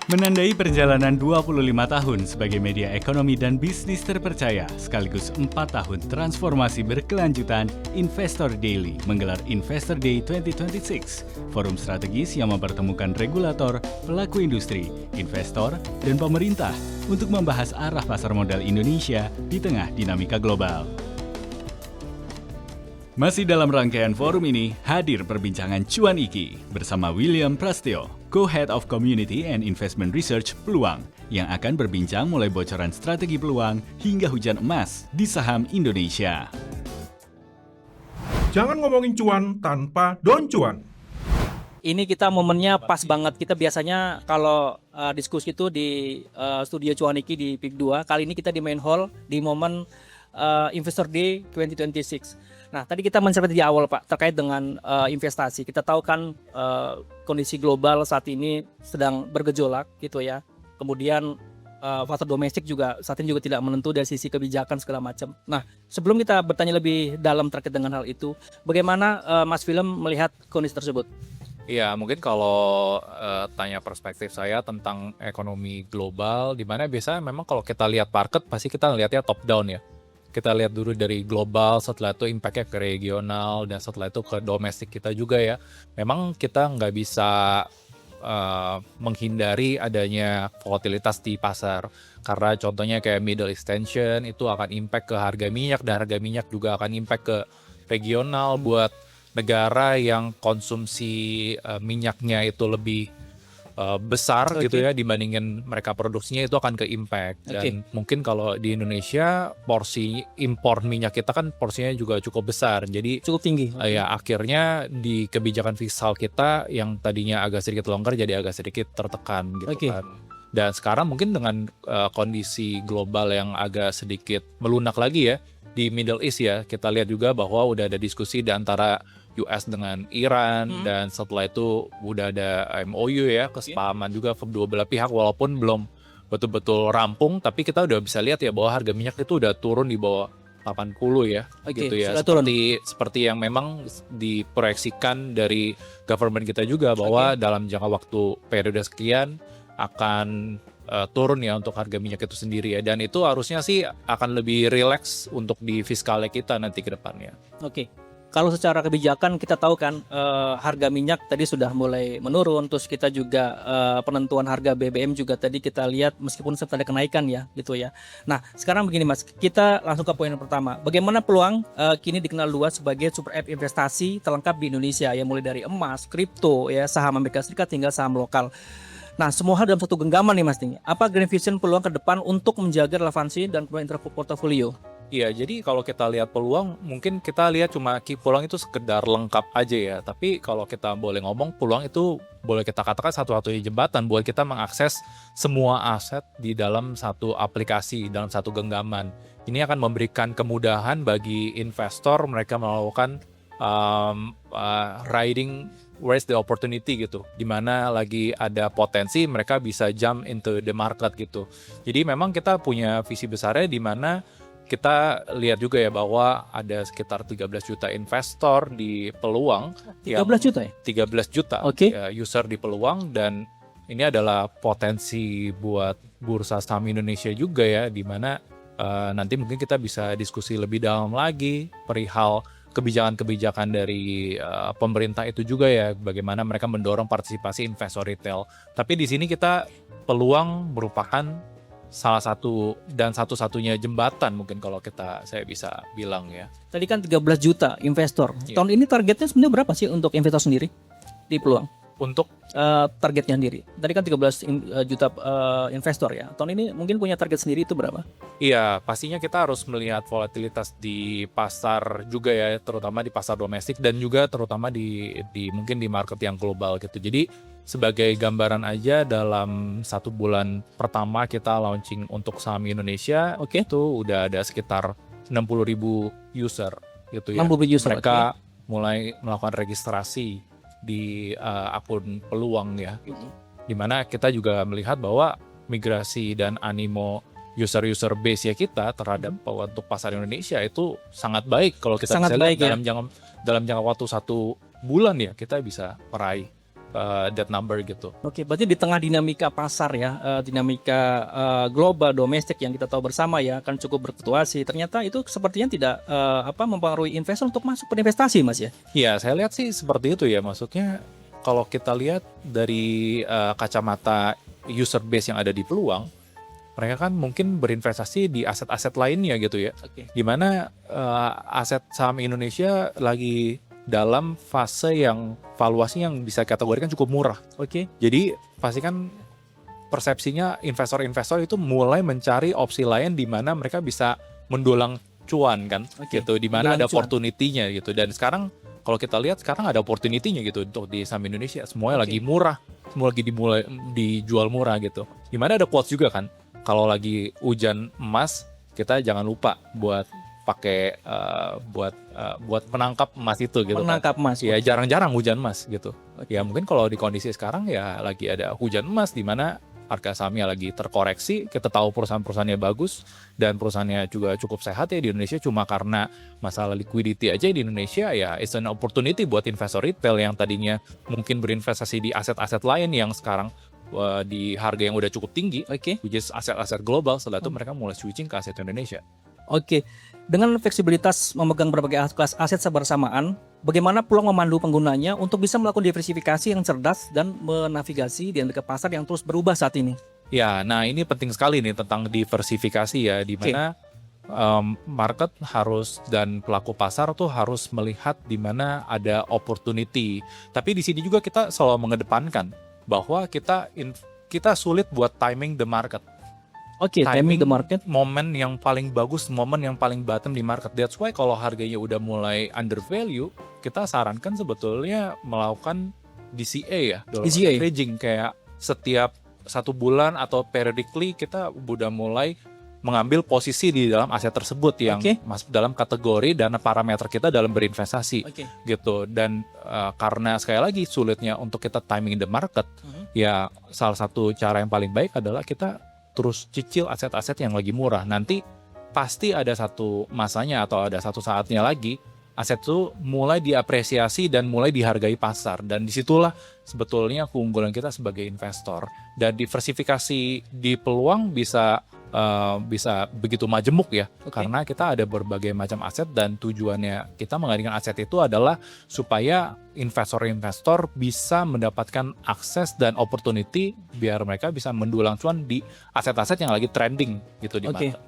Menandai perjalanan 25 tahun sebagai media ekonomi dan bisnis terpercaya, sekaligus 4 tahun transformasi berkelanjutan, Investor Daily menggelar Investor Day 2026, forum strategis yang mempertemukan regulator, pelaku industri, investor, dan pemerintah untuk membahas arah pasar modal Indonesia di tengah dinamika global. Masih dalam rangkaian forum ini, hadir perbincangan Cuan Iki bersama William Prastyo, Co-Head of Community and Investment Research Peluang, yang akan berbincang mulai bocoran strategi peluang hingga hujan emas di saham Indonesia. Jangan ngomongin cuan tanpa Don Cuan. Ini kita momennya pas banget. Kita biasanya kalau diskusi itu di studio Cuan Iki di PIK 2. Kali ini kita di main hall di momen Investor Day 2026. Nah, tadi kita menceritakan di awal Pak terkait dengan investasi. Kita tahu kan kondisi global saat ini sedang bergejolak gitu ya. Kemudian faktor domestik juga saat ini juga tidak menentu dari sisi kebijakan segala macam. Nah, sebelum kita bertanya lebih dalam terkait dengan hal itu, bagaimana Mas Willem melihat kondisi tersebut? Iya, mungkin kalau tanya perspektif saya tentang ekonomi global, di mana biasanya memang kalau kita lihat market pasti kita lihatnya top down ya. Kita lihat dulu dari global, setelah itu impact-nya ke regional, dan setelah itu ke domestik kita juga ya. Memang kita nggak bisa menghindari adanya volatilitas di pasar. Karena contohnya kayak Middle East tension itu akan impact ke harga minyak, dan harga minyak juga akan impact ke regional buat negara yang konsumsi minyaknya itu lebih besar gitu ya dibandingin mereka produksinya, itu akan ke impact. Dan mungkin kalau di Indonesia porsi impor minyak kita kan porsinya juga cukup besar, jadi Cukup tinggi. ya akhirnya di kebijakan fiskal kita yang tadinya agak sedikit longgar jadi agak sedikit tertekan gitu kan. Dan sekarang mungkin dengan kondisi global yang agak sedikit melunak lagi ya di Middle East ya, kita lihat juga bahwa udah ada diskusi di antara US dengan Iran, dan setelah itu udah ada MOU ya, kesepahaman juga kedua belah pihak, walaupun belum betul-betul rampung, tapi kita udah bisa lihat ya bahwa harga minyak itu udah turun di bawah 80 ya, gitu ya. Seperti yang memang diproyeksikan dari government kita juga bahwa dalam jangka waktu periode sekian akan turun ya untuk harga minyak itu sendiri ya, dan itu harusnya sih akan lebih rileks untuk di fiskalnya kita nanti ke depannya. Kalau secara kebijakan kita tahu kan harga minyak tadi sudah mulai menurun, terus kita juga penentuan harga BBM juga tadi kita lihat meskipun sempat ada kenaikan ya gitu ya. Nah sekarang begini Mas, kita langsung ke poin pertama. Bagaimana peluang kini dikenal luas sebagai super app investasi terlengkap di Indonesia ya, mulai dari emas, kripto ya, saham Amerika Serikat hingga saham lokal. Nah semua hal dalam satu genggaman nih Mas nih. Apa Grand Vision peluang ke depan untuk menjaga relevansi dan peluang portofolio? Iya, jadi kalau kita lihat peluang, mungkin kita lihat cuma peluang itu sekedar lengkap aja ya. Tapi kalau kita boleh ngomong, peluang itu boleh kita katakan satu-satunya jembatan buat kita mengakses semua aset di dalam satu aplikasi, dalam satu genggaman. Ini akan memberikan kemudahan bagi investor mereka melakukan riding where's the opportunity gitu, dimana lagi ada potensi mereka bisa jump into the market gitu. Jadi memang kita punya visi besarnya di mana kita lihat juga ya bahwa ada sekitar 13 juta investor di peluang. 13 juta ya? 13 juta ya, user di peluang, dan ini adalah potensi buat bursa saham Indonesia juga ya, di mana nanti mungkin kita bisa diskusi lebih dalam lagi perihal kebijakan-kebijakan dari pemerintah itu juga ya, bagaimana mereka mendorong partisipasi investor retail. Tapi di sini kita peluang merupakan salah satu dan satu-satunya jembatan mungkin kalau saya bisa bilang ya. Tadi kan 13 juta investor. Tahun ini targetnya sebenarnya berapa sih untuk investor sendiri di peluang? Untuk targetnya sendiri. Tadi kan 13 juta investor ya. Tahun ini mungkin punya target sendiri itu berapa? Iya, pastinya kita harus melihat volatilitas di pasar juga ya, terutama di pasar domestik dan juga terutama di mungkin di market yang global gitu. Jadi sebagai gambaran aja, dalam 1 bulan pertama kita launching untuk saham Indonesia, itu udah ada sekitar 60.000 user gitu ya. 60.000 user, mereka mulai melakukan registrasi di akun peluang ya, dimana kita juga melihat bahwa migrasi dan animo user base ya kita terhadap untuk pasar Indonesia itu sangat baik. Kalau kita bisa lihat dalam jangka waktu 1 bulan ya, kita bisa meraih that number gitu. Oke, berarti di tengah dinamika pasar ya, dinamika global, domestik yang kita tahu bersama ya, kan cukup berfluktuasi. Ternyata itu sepertinya tidak mempengaruhi investor untuk masuk berinvestasi, Mas ya? Iya, saya lihat sih seperti itu ya. Maksudnya kalau kita lihat dari kacamata user base yang ada di peluang, mereka kan mungkin berinvestasi di aset-aset lainnya gitu ya. Oke. Dimana aset saham Indonesia lagi dalam fase yang valuasi yang bisa kategorikan cukup murah. Oke. Jadi pasti kan persepsinya investor-investor itu mulai mencari opsi lain di mana mereka bisa mendulang cuan kan, Oke, gitu. Di mana mendulang ada cuan. opportunity-nya gitu. Dan sekarang kalau kita lihat sekarang ada opportunity-nya gitu untuk di saham Indonesia. Semuanya Oke. lagi murah, semua lagi dijual murah gitu. Di mana ada quotes juga kan, kalau lagi hujan emas kita jangan lupa buat pakai buat menangkap emas itu gitu. Menangkap emas. Ya jarang-jarang hujan emas gitu. Oke. Ya mungkin kalau di kondisi sekarang ya lagi ada hujan emas di mana harga sahamnya lagi terkoreksi. Kita tahu perusahaan-perusahaannya bagus dan perusahaannya juga cukup sehat ya di Indonesia, cuma karena masalah liquidity aja di Indonesia ya it's an opportunity buat investor retail yang tadinya mungkin berinvestasi di aset-aset lain yang sekarang di harga yang udah cukup tinggi, Oke. which is aset-aset global. Setelah itu mereka mulai switching ke aset Indonesia. Oke. Dengan fleksibilitas memegang berbagai kelas aset bersamaan, bagaimana peluang memandu penggunanya untuk bisa melakukan diversifikasi yang cerdas dan menavigasi di antara pasar yang terus berubah saat ini? Ya, nah ini penting sekali nih tentang diversifikasi ya, di mana market harus dan pelaku pasar tuh harus melihat di mana ada opportunity. Tapi di sini juga kita selalu mengedepankan bahwa kita sulit buat timing the market. Oke, timing the market. Momen yang paling bagus, momen yang paling bottom di market. That's why kalau harganya udah mulai under value, kita sarankan sebetulnya melakukan DCA ya, dollar DCA. averaging, kayak setiap 1 bulan atau periodically kita udah mulai mengambil posisi di dalam aset tersebut yang Oke. masuk dalam kategori dan parameter kita dalam berinvestasi Oke. gitu. Dan karena sekali lagi sulitnya untuk kita timing the market, ya salah satu cara yang paling baik adalah kita terus cicil aset-aset yang lagi murah. Nanti pasti ada satu masanya atau ada satu saatnya lagi aset itu mulai diapresiasi dan mulai dihargai pasar. Dan disitulah sebetulnya keunggulan kita sebagai investor. Dan diversifikasi di peluang bisa begitu majemuk ya. Oke. Karena kita ada berbagai macam aset dan tujuannya kita menghadirkan aset itu adalah supaya investor-investor bisa mendapatkan akses dan opportunity biar mereka bisa mendulang cuan di aset-aset yang lagi trending gitu di Oke. market.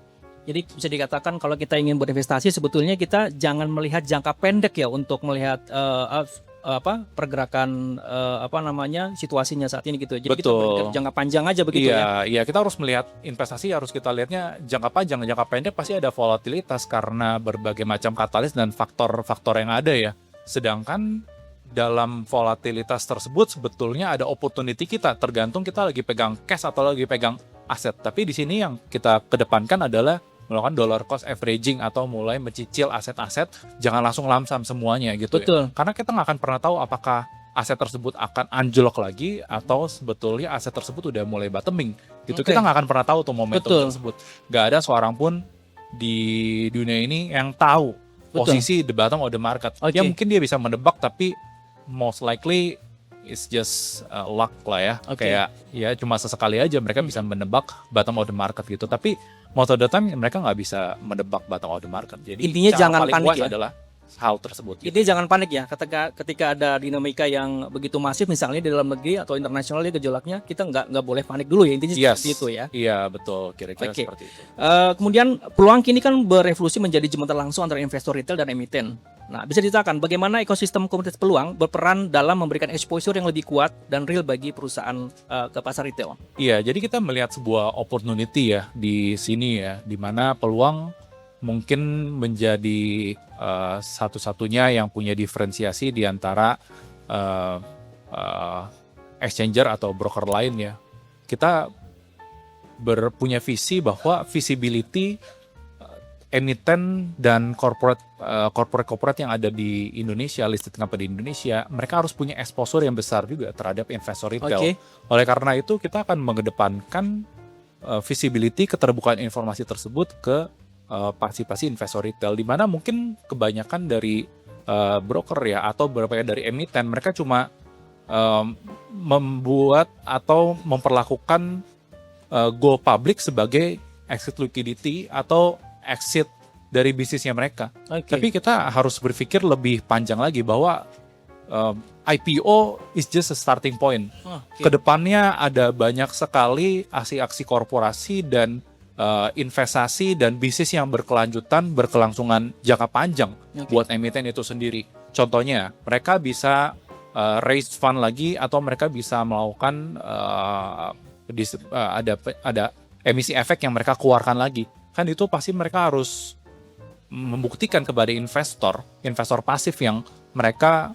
Jadi bisa dikatakan kalau kita ingin berinvestasi sebetulnya kita jangan melihat jangka pendek ya untuk melihat pergerakan situasinya saat ini gitu. Jadi kita Betul. berpikir jangka panjang aja begitu ya. Iya, kita harus melihat investasi, harus kita lihatnya jangka panjang, jangka pendek pasti ada volatilitas karena berbagai macam katalis dan faktor-faktor yang ada ya. Sedangkan dalam volatilitas tersebut sebetulnya ada opportunity kita, tergantung kita lagi pegang cash atau lagi pegang aset. Tapi di sini yang kita kedepankan adalah melakukan dollar cost averaging atau mulai mencicil aset-aset, jangan langsung lamsam semuanya gitu. Betul. Ya. Karena kita nggak akan pernah tahu apakah aset tersebut akan anjlok lagi atau sebetulnya aset tersebut udah mulai bottoming gitu. Oke. Kita nggak akan pernah tahu tuh momentum Betul. tersebut. Nggak ada seorang pun di dunia ini yang tahu Betul. posisi the bottom of the market. Oke. Ya mungkin dia bisa menebak tapi most likely it's just luck lah ya. Oke. Kayak ya cuma sesekali aja mereka bisa menebak bottom of the market gitu. Tapi most of the time mereka nggak bisa menebak bottom of the market. Jadi Intinya cara jangan paling panik wise ya. adalah hal tersebut. Gitu. Intinya jangan panik ya ketika ada dinamika yang begitu masif misalnya di dalam negeri atau internasional dia gejolaknya, kita nggak boleh panik dulu ya, intinya Yes. seperti itu ya. Iya betul, kira-kira Oke. seperti itu. Kemudian peluang kini kan berevolusi menjadi jembatan langsung antara investor retail dan emiten. Nah, bisa diceritakan bagaimana ekosistem komunitas peluang berperan dalam memberikan exposure yang lebih kuat dan real bagi perusahaan ke pasar retail. Iya, jadi kita melihat sebuah opportunity ya di sini ya, di mana peluang mungkin menjadi satu-satunya yang punya diferensiasi di antara exchanger atau broker lain ya. Kita punya visi bahwa visibility emiten dan corporate yang ada di Indonesia, listed company di Indonesia, mereka harus punya exposure yang besar juga terhadap investor retail. Oke. Oleh karena itu kita akan mengedepankan visibility, keterbukaan informasi tersebut ke partisipasi investor retail, di mana mungkin kebanyakan dari broker ya atau beberapa dari emiten mereka cuma membuat atau memperlakukan go public sebagai exit liquidity atau exit dari bisnisnya mereka. Oke. Tapi kita harus berpikir lebih panjang lagi bahwa IPO is just a starting point. Oke. Kedepannya ada banyak sekali aksi-aksi korporasi dan investasi dan bisnis yang berkelangsungan jangka panjang buat emiten itu sendiri. Contohnya, mereka bisa raise fund lagi atau mereka bisa melakukan ada emisi efek yang mereka keluarkan lagi. Kan itu pasti mereka harus membuktikan kepada investor pasif yang mereka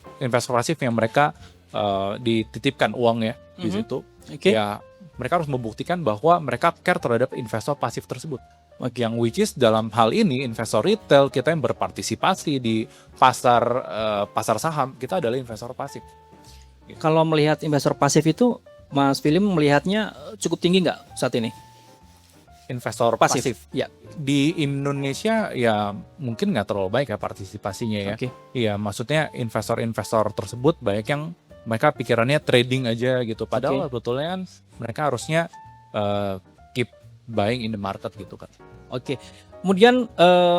dititipkan uangnya di situ. Oke. Ya, mereka harus membuktikan bahwa mereka care terhadap investor pasif tersebut. Yang which is dalam hal ini investor retail kita yang berpartisipasi di pasar saham, kita adalah investor pasif. Kalau melihat investor pasif itu, Mas Philip melihatnya cukup tinggi nggak saat ini? Investor Pasif. pasif. Ya. Di Indonesia ya mungkin nggak terlalu baik ya partisipasinya ya. Oke. Iya, maksudnya investor-investor tersebut banyak yang mereka pikirannya trading aja gitu. Padahal sebetulnya kan mereka harusnya keep buying in the market gitu kan. Oke. Kemudian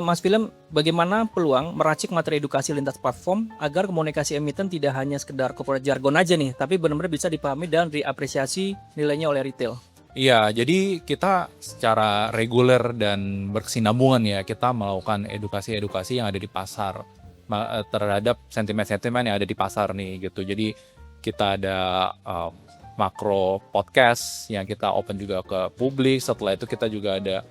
Mas Philip, bagaimana peluang meracik materi edukasi lintas platform agar komunikasi emiten tidak hanya sekedar corporate jargon aja nih, tapi benar-benar bisa dipahami dan diapresiasi nilainya oleh retail? Iya, jadi kita secara reguler dan berkesinambungan ya, kita melakukan edukasi-edukasi yang ada di pasar terhadap sentimen-sentimen yang ada di pasar nih gitu. Jadi kita ada makro podcast yang kita open juga ke publik. Setelah itu kita juga ada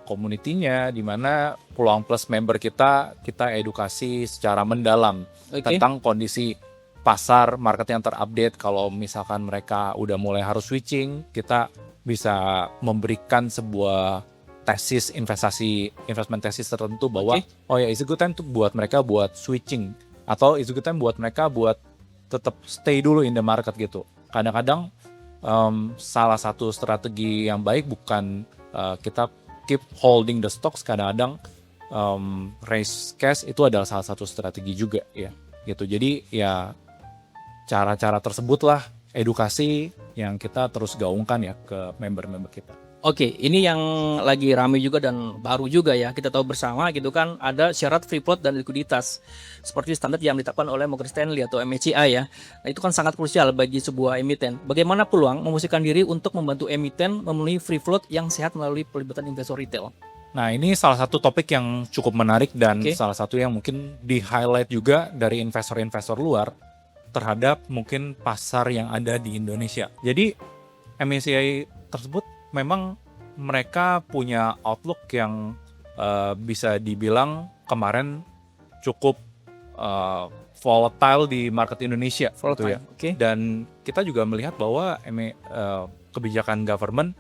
community-nya di mana Peluang Plus member kita edukasi secara mendalam tentang kondisi pasar market yang terupdate. Kalau misalkan mereka udah mulai harus switching, kita bisa memberikan sebuah tesis investment tesis tertentu bahwa oh ya it's a good time tuh buat mereka buat switching atau it's a good time buat mereka buat tetap stay dulu in the market gitu. Kadang-kadang salah satu strategi yang baik bukan kita keep holding the stocks, kadang-kadang raise cash itu adalah salah satu strategi juga ya gitu. Jadi ya cara-cara tersebutlah edukasi yang kita terus gaungkan ya ke member-member kita. Oke, ini yang lagi ramai juga dan baru juga ya, kita tahu bersama gitu kan, ada syarat free float dan likuiditas seperti standar yang ditetapkan oleh Morgan Stanley atau MSCI ya. Nah, itu kan sangat krusial bagi sebuah emiten. Bagaimana peluang memposisikan diri untuk membantu emiten memenuhi free float yang sehat melalui pelibatan investor retail? Nah, ini salah satu topik yang cukup menarik dan salah satu yang mungkin di-highlight juga dari investor-investor luar terhadap mungkin pasar yang ada di Indonesia. Jadi MSCI tersebut memang mereka punya outlook yang bisa dibilang kemarin cukup volatile di market Indonesia. Gitu ya. Dan kita juga melihat bahwa kebijakan government,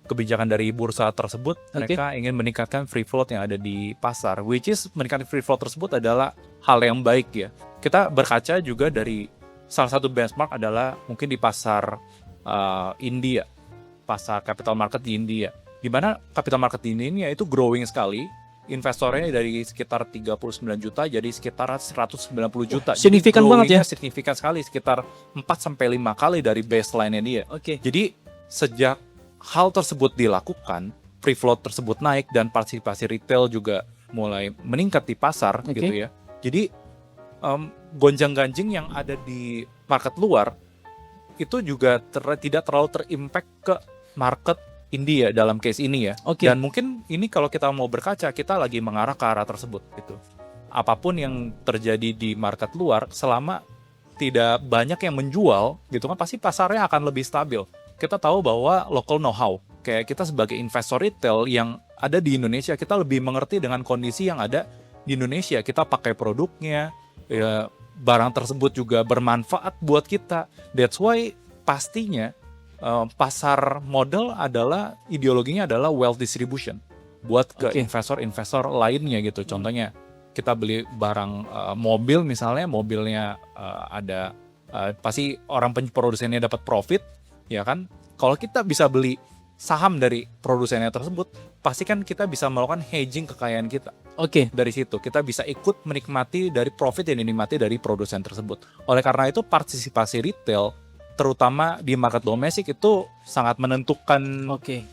kebijakan dari bursa tersebut, mereka ingin meningkatkan free float yang ada di pasar, which is meningkatkan free float tersebut adalah hal yang baik ya. Kita berkaca juga dari salah satu benchmark adalah mungkin di pasar India, pasar capital market di India, di mana capital market di India itu growing sekali, investornya dari sekitar 39 juta jadi sekitar 190 juta. Signifikan banget ya. Signifikan sekali, sekitar 4-5 kali dari baseline-nya dia. Jadi sejak hal tersebut dilakukan, free float tersebut naik dan partisipasi retail juga mulai meningkat di pasar gitu ya. Jadi gonjang-ganjing yang ada di market luar itu juga tidak terlalu terimpact ke market India dalam case ini ya. Dan mungkin ini kalau kita mau berkaca, kita lagi mengarah ke arah tersebut gitu. Apapun yang terjadi di market luar, selama tidak banyak yang menjual gitu kan, pasti pasarnya akan lebih stabil. Kita tahu bahwa local know-how, kayak kita sebagai investor retail yang ada di Indonesia, kita lebih mengerti dengan kondisi yang ada di Indonesia. Kita pakai produknya, ya, barang tersebut juga bermanfaat buat kita. That's why pastinya pasar modal adalah ideologinya adalah wealth distribution buat ke investor-investor lainnya gitu. Contohnya kita beli barang mobil misalnya, mobilnya ada pasti orang produsennya dapat profit ya kan. Kalau kita bisa beli saham dari produsennya tersebut, pasti kan kita bisa melakukan hedging kekayaan kita. Oke. Dari situ kita bisa ikut menikmati dari profit yang dinikmati dari produsen tersebut. Oleh karena itu partisipasi retail terutama di market domestik itu sangat menentukan Oke.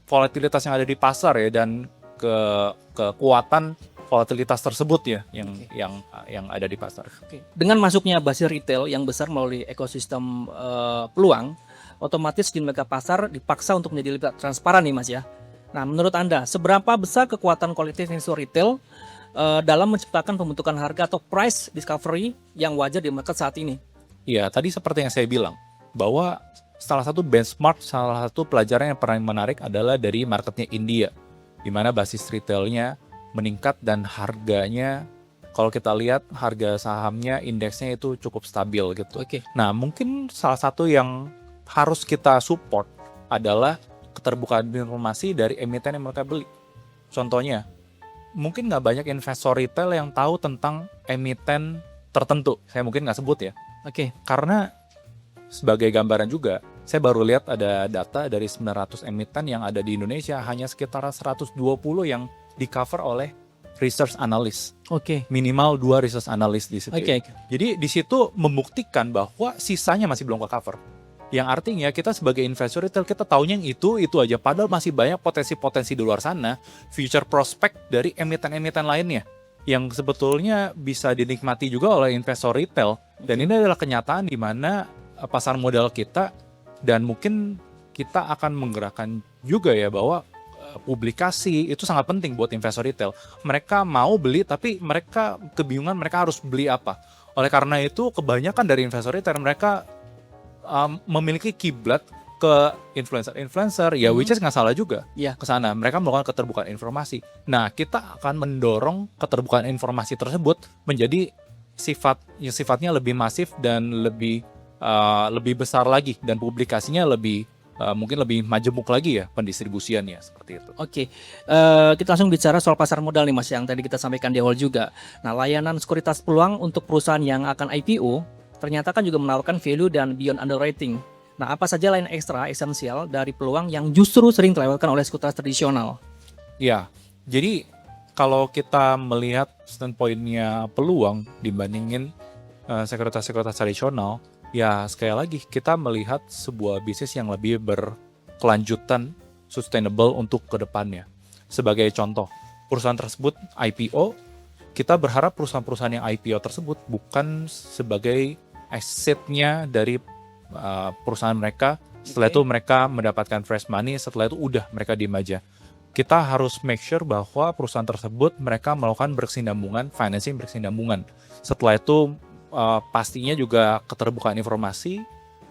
volatilitas yang ada di pasar ya, dan kekuatan volatilitas tersebut ya yang ada di pasar. Oke. Dengan masuknya basis retail yang besar melalui ekosistem peluang, otomatis dinamika pasar dipaksa untuk menjadi lebih transparan nih Mas ya. Nah, menurut Anda, seberapa besar kekuatan kolektif investor retail dalam menciptakan pembentukan harga atau price discovery yang wajar di market saat ini? Ya, tadi seperti yang saya bilang, bahwa salah satu benchmark, salah satu pelajaran yang paling menarik adalah dari marketnya India, di mana basis retailnya meningkat dan harganya, kalau kita lihat harga sahamnya, indeksnya itu cukup stabil gitu. Oke. Nah, mungkin salah satu yang harus kita support adalah keterbukaan informasi dari emiten yang mereka beli. Contohnya, mungkin nggak banyak investor retail yang tahu tentang emiten tertentu. Saya mungkin nggak sebut ya. Oke. Karena sebagai gambaran juga, saya baru lihat ada data dari 900 emiten yang ada di Indonesia, hanya sekitar 120 yang di cover oleh research analyst. Oke. Minimal 2 research analyst di situ. Oke. Jadi di situ membuktikan bahwa sisanya masih belum ke cover. Yang artinya kita sebagai investor retail kita taunya yang itu aja, padahal masih banyak potensi-potensi di luar sana, future prospect dari emiten-emiten lainnya yang sebetulnya bisa dinikmati juga oleh investor retail. Dan ini adalah kenyataan di mana pasar modal kita, dan mungkin kita akan menggerakkan juga ya bahwa publikasi itu sangat penting buat investor retail. Mereka mau beli tapi mereka kebingungan mereka harus beli apa. Oleh karena itu kebanyakan dari investor retail mereka memiliki kiblat ke influencer ya, which is nggak salah juga. Iya. Ke sana mereka melakukan keterbukaan informasi. Nah, kita akan mendorong keterbukaan informasi tersebut menjadi sifatnya lebih masif dan lebih besar lagi, dan publikasinya mungkin lebih majemuk lagi ya pendistribusiannya, seperti itu. Oke, kita langsung bicara soal pasar modal nih Mas, yang tadi kita sampaikan di awal juga. Nah, layanan sekuritas peluang untuk perusahaan yang akan IPO ternyata kan juga menawarkan value dan beyond underwriting. Nah, apa saja layanan ekstra esensial dari peluang yang justru sering terlewatkan oleh sekuritas tradisional? Ya, jadi kalau kita melihat standpoint-nya peluang dibandingin sekuritas-sekuritas tradisional, ya sekali lagi kita melihat sebuah bisnis yang lebih berkelanjutan, sustainable untuk kedepannya. Sebagai contoh, perusahaan tersebut IPO, kita berharap perusahaan-perusahaan yang IPO tersebut bukan sebagai asetnya dari perusahaan mereka. Setelah itu mereka mendapatkan fresh money, setelah itu udah mereka diem aja. Kita harus make sure bahwa perusahaan tersebut mereka melakukan berkesinambungan, financing berkesinambungan. Setelah itu pastinya juga keterbukaan informasi,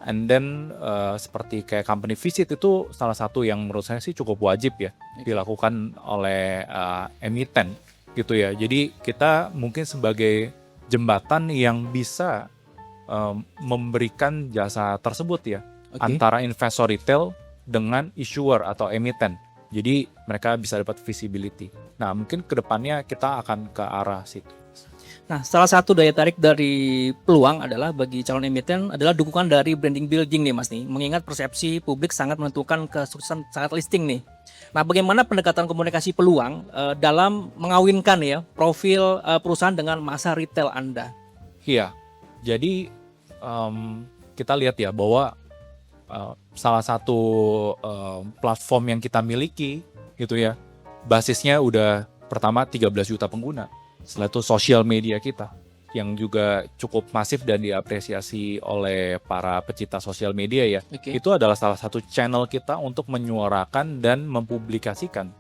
and then seperti kayak company visit itu salah satu yang menurut saya sih cukup wajib ya dilakukan oleh emiten gitu ya. Jadi kita mungkin sebagai jembatan yang bisa memberikan jasa tersebut ya, antara investor retail dengan issuer atau emiten. Jadi mereka bisa dapat visibility. Nah, mungkin kedepannya kita akan ke arah situ. Nah, salah satu daya tarik dari peluang adalah bagi calon emiten adalah dukungan dari branding building nih Mas nih. Mengingat persepsi publik sangat menentukan kesuksesan saat listing nih. Nah, bagaimana pendekatan komunikasi peluang dalam mengawinkan ya profil perusahaan dengan masa retail Anda? Iya, jadi kita lihat ya bahwa salah satu platform yang kita miliki gitu ya, basisnya udah pertama 13 juta pengguna. Setelah itu sosial media kita yang juga cukup masif dan diapresiasi oleh para pecinta sosial media ya. Itu adalah salah satu channel kita untuk menyuarakan dan mempublikasikan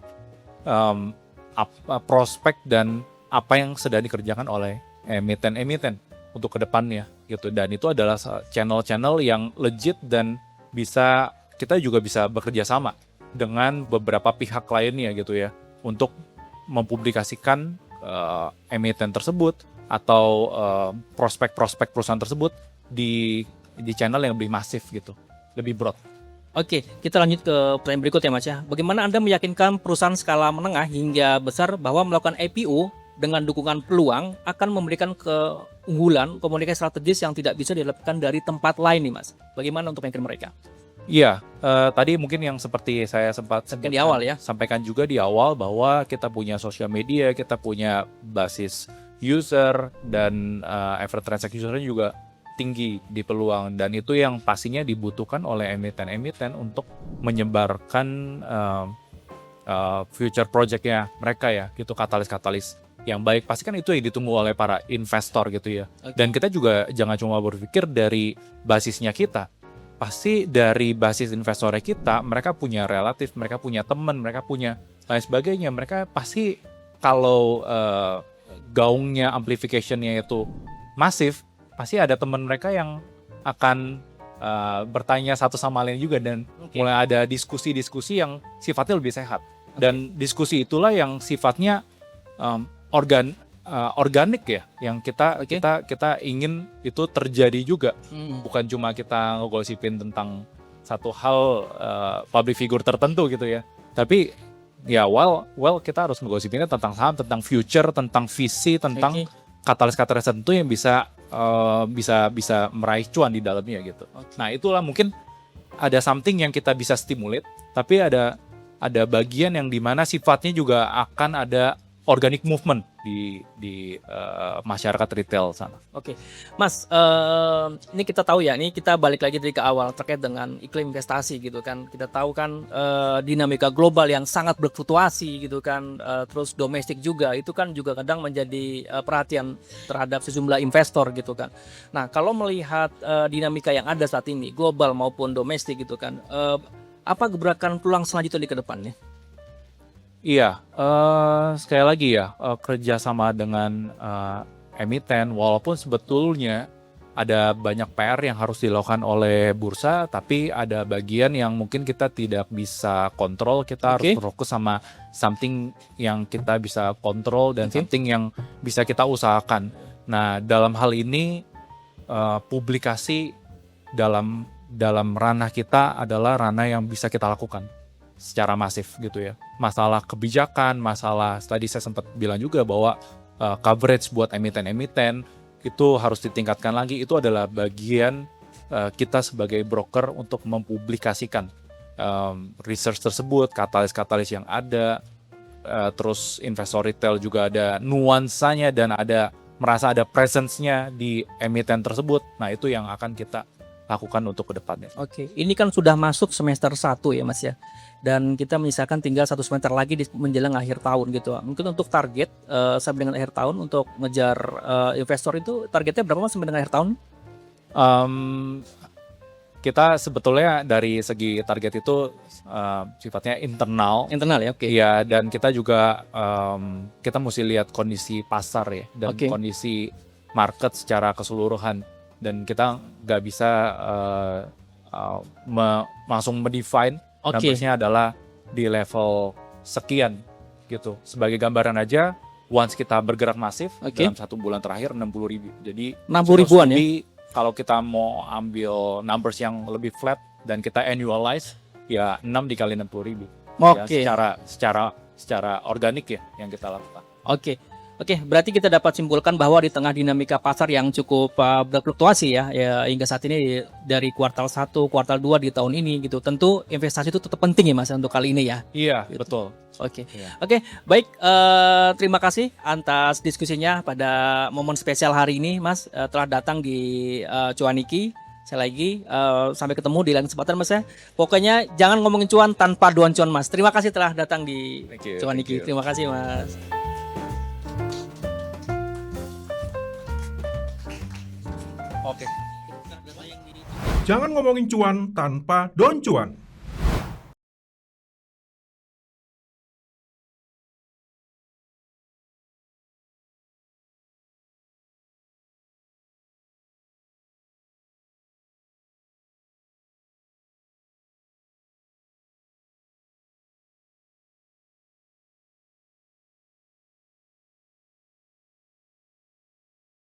prospek dan apa yang sedang dikerjakan oleh emiten-emiten untuk kedepannya gitu. Dan itu adalah channel-channel yang legit dan kita juga bisa bekerja sama dengan beberapa pihak lainnya gitu ya untuk mempublikasikan emiten tersebut atau prospek-prospek perusahaan tersebut di channel yang lebih masif gitu, lebih broad. Oke, kita lanjut ke pertanyaan berikut ya Mas ya. Bagaimana Anda meyakinkan perusahaan skala menengah hingga besar bahwa melakukan IPO dengan dukungan peluang akan memberikan keunggulan komunikasi strategis yang tidak bisa didapatkan dari tempat lain nih Mas? Bagaimana untuk meyakinkan mereka? Iya, tadi mungkin yang seperti saya sempat Sampaikan di awal ya. sampaikan juga di awal bahwa kita punya sosial media, kita punya basis user dan average transaction usernya juga tinggi di peluang, dan itu yang pastinya dibutuhkan oleh emiten-emiten untuk menyebarkan future projectnya mereka ya, gitu, katalis-katalis yang baik. Pasti kan itu yang ditunggu oleh para investor gitu ya. Oke. Dan kita juga jangan cuma berpikir dari basisnya kita, pasti dari basis investornya kita, mereka punya relatif, mereka punya teman, mereka punya lain sebagainya. Mereka pasti kalau gaungnya, amplification-nya itu masif, pasti ada teman mereka yang akan bertanya satu sama lain juga, dan Oke. mulai ada diskusi-diskusi yang sifatnya lebih sehat. Dan diskusi itulah yang sifatnya organik ya, yang kita Oke. kita ingin itu terjadi juga. Hmm. Bukan cuma kita ngegosipin tentang satu hal public figure tertentu gitu ya, tapi ya well kita harus ngegosipinnya tentang saham, tentang future, tentang visi, tentang Oke. katalis-katalis tertentu yang bisa meraih cuan di dalamnya gitu. Oke. Nah, itulah mungkin ada something yang kita bisa stimulate, tapi ada bagian yang dimana sifatnya juga akan ada organic movement di masyarakat retail sana. Oke, Mas, ini kita tahu ya, ini kita balik lagi dari ke awal terkait dengan iklim investasi gitu kan. Kita tahu kan dinamika global yang sangat berfluktuasi gitu kan, terus domestik juga itu kan juga kadang menjadi perhatian terhadap sejumlah investor gitu kan. Nah, kalau melihat dinamika yang ada saat ini, global maupun domestik gitu kan, apa gebrakan peluang selanjutnya di ke depannya? Iya, sekali lagi ya, kerjasama dengan emiten, walaupun sebetulnya ada banyak PR yang harus dilakukan oleh bursa, tapi ada bagian yang mungkin kita tidak bisa kontrol. Kita Oke. harus fokus sama something yang kita bisa kontrol dan Oke. something yang bisa kita usahakan. Nah, dalam hal ini publikasi dalam ranah kita adalah ranah yang bisa kita lakukan secara masif gitu ya. Masalah kebijakan, masalah tadi saya sempat bilang juga bahwa coverage buat emiten-emiten itu harus ditingkatkan lagi. Itu adalah bagian kita sebagai broker untuk mempublikasikan research tersebut, katalis-katalis yang ada, terus investor retail juga ada nuansanya dan merasa ada presence-nya di emiten tersebut. Nah, itu yang akan kita lakukan untuk kedepannya. Oke, ini kan sudah masuk semester 1 ya Mas ya. Dan kita menyisakan tinggal 1 semester lagi menjelang akhir tahun gitu. Mungkin untuk target sampai dengan akhir tahun untuk ngejar investor itu targetnya berapa Mas sampai dengan akhir tahun? Kita sebetulnya dari segi target itu sifatnya internal. Internal ya, oke. Iya, dan kita juga kita mesti lihat kondisi pasar ya, dan Oke. kondisi market secara keseluruhan. Dan kita nggak bisa langsung mendefine Oke. numbersnya adalah di level sekian gitu. Sebagai gambaran aja, once kita bergerak masif Oke. dalam 1 bulan terakhir 60.000. Jadi 60 ribuan ya? jadi kalau kita mau ambil numbers yang lebih flat dan kita annualize, ya 6 dikali 60.000. Oke. Ya, secara organik ya yang kita lakukan. Oke, berarti kita dapat simpulkan bahwa di tengah dinamika pasar yang cukup berfluktuasi ya hingga saat ini dari kuartal 1, kuartal 2 di tahun ini gitu. Tentu investasi itu tetap penting ya Mas untuk kali ini ya. Iya, Gitu. betul. Oke. Iya. Oke, baik, terima kasih atas diskusinya pada momen spesial hari ini Mas, telah datang di Cuaniki. Saya lagi sampai ketemu di lain kesempatan Mas ya. Pokoknya jangan ngomongin cuan tanpa doan cuan Mas. Terima kasih telah datang di Thank you, Cuaniki. thank you. Terima kasih Mas. Oke. Jangan ngomongin cuan tanpa Don Cuan.